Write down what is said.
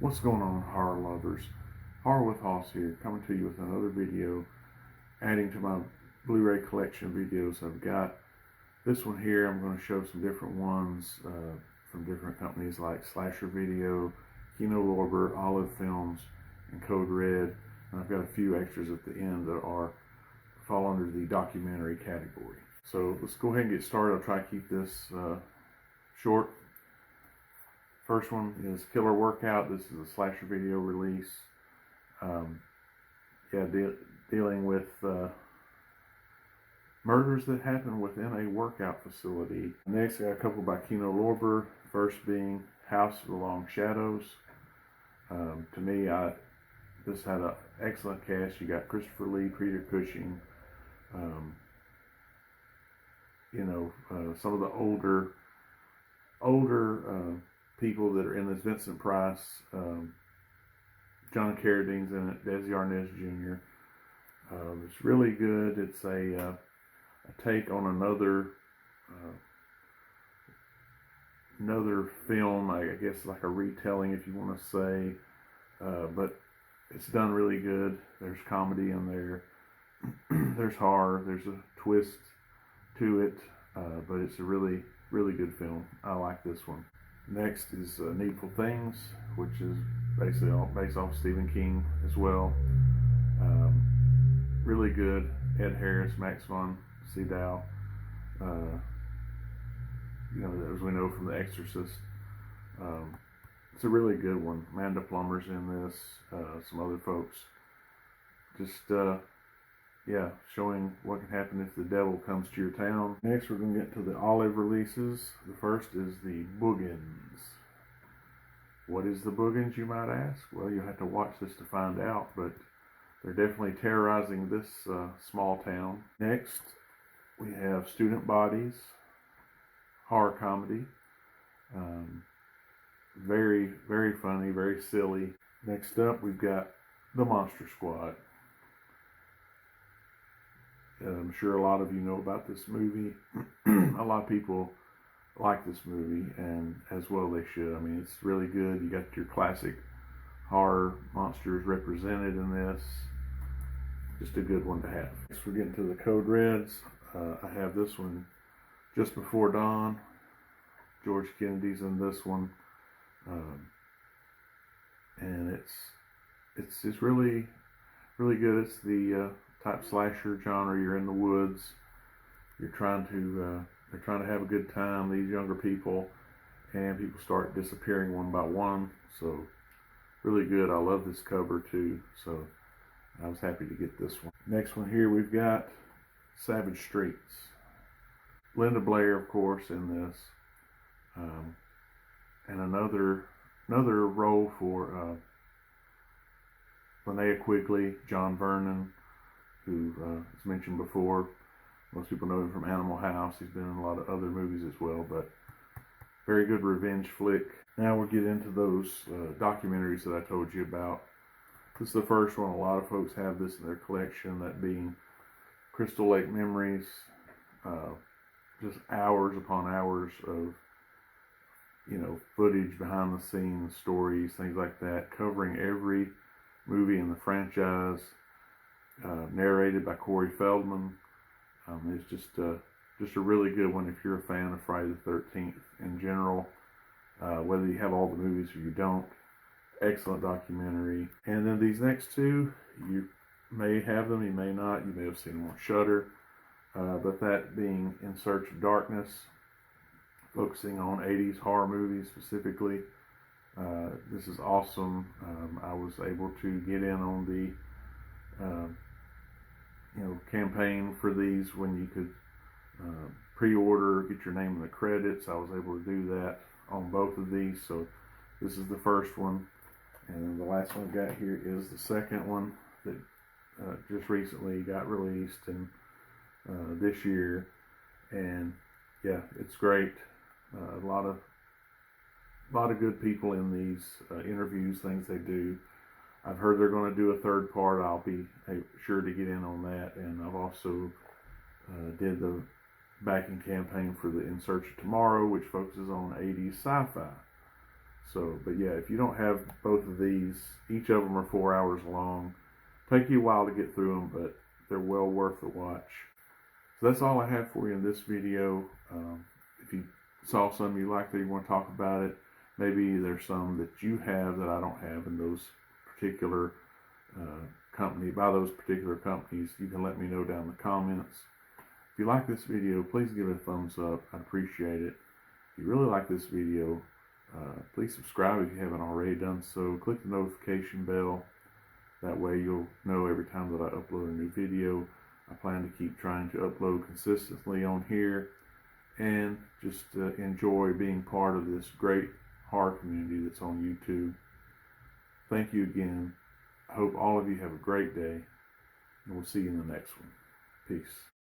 What's going on, horror lovers? HorrorWithHoss here, coming to you with another video, adding to my Blu-ray collection videos. I've got this one here. I'm going to show some different ones from different companies like Slasher Video, Kino Lorber, Olive Films, and Code Red. And I've got a few extras at the end that fall under the documentary category. So let's go ahead and get started. I'll try to keep this short. First one is Killer Workout. This is a Slasher Video release. Dealing with murders that happen within a workout facility. Next, I got a couple by Kino Lorber. First being House of the Long Shadows. To me, this had an excellent cast. You got Christopher Lee, Peter Cushing. Some of the older people that are in this. Vincent Price, John Carradine's in it, Desi Arnaz Jr. It's really good. It's a take on another film, I guess like a retelling if you want to say, but it's done really good. There's comedy in there, there's horror, there's a twist to it, but it's a really good film. I like this one. Next is Needful Things, which is basically based off Stephen King as well. Really good. Ed Harris, Max von Sydow. As we know from The Exorcist. It's a really good one. Amanda Plummer's in this. Some other folks. Just showing what can happen if the devil comes to your town. Next, we're going to get to the Olive releases. The first is the Boogans. What is the Boogans, you might ask? Well, you'll have to watch this to find out, but they're definitely terrorizing this small town. Next, we have Student Bodies, horror comedy. Very, very funny, very silly. Next up, we've got The Monster Squad. I'm sure a lot of you know about this movie. A lot of people like this movie, and as well they should. I mean, it's really good. You got your classic horror monsters represented in this. Just a good one to have. Next, we're getting to the Code Reds. I have this one, Just Before Dawn. George Kennedy's in this one, and it's really good. It's the type slasher genre. You're in the woods. They're trying to have a good time. These younger people, and people start disappearing one by one. So really good. I love this cover too. So I was happy to get this one. Next one here, we've got Savage Streets. Linda Blair, of course, in this, and another role for Linnea Quigley, John Vernon, who is mentioned before. Most people know him from Animal House. He's been in a lot of other movies as well, but very good revenge flick. Now we'll get into those documentaries that I told you about. This is the first one. A lot of folks have this in their collection, that being Crystal Lake Memories. Just hours upon hours of footage, behind the scenes, stories, things like that, covering every movie in the franchise. Narrated by Corey Feldman. It's just a really good one if you're a fan of Friday the 13th in general, whether you have all the movies or you don't. Excellent documentary. And then these next two, you may have them, you may not. You may have seen them on Shudder, but that being In Search of Darkness, focusing on 80s horror movies specifically. This is awesome. I was able to get in on the campaign for these when you could pre-order, get your name in the credits. I was able to do that on both of these. So this is the first one, and then the last one I got here is the second one that just recently got released in this year, and yeah, it's great. A lot of good people in these interviews, things they do. I've heard they're going to do a third part. I'll be sure to get in on that. And I've also did the backing campaign for the In Search of Tomorrow, which focuses on 80s sci-fi. So, but yeah, if you don't have both of these, each of them are 4 hours long. Take you a while to get through them, but they're well worth the watch. So that's all I have for you in this video. If you saw some you liked that you want to talk about it, maybe there's some that you have that I don't have in those particular by those particular companies, you can let me know down in the comments. If you like this video, please give it a thumbs up. I'd appreciate it. If you really like this video, please subscribe if you haven't already done so. Click the notification bell. That way you'll know every time that I upload a new video. I plan to keep trying to upload consistently on here and just enjoy being part of this great horror community that's on YouTube. Thank you again. I hope all of you have a great day, and we'll see you in the next one. Peace.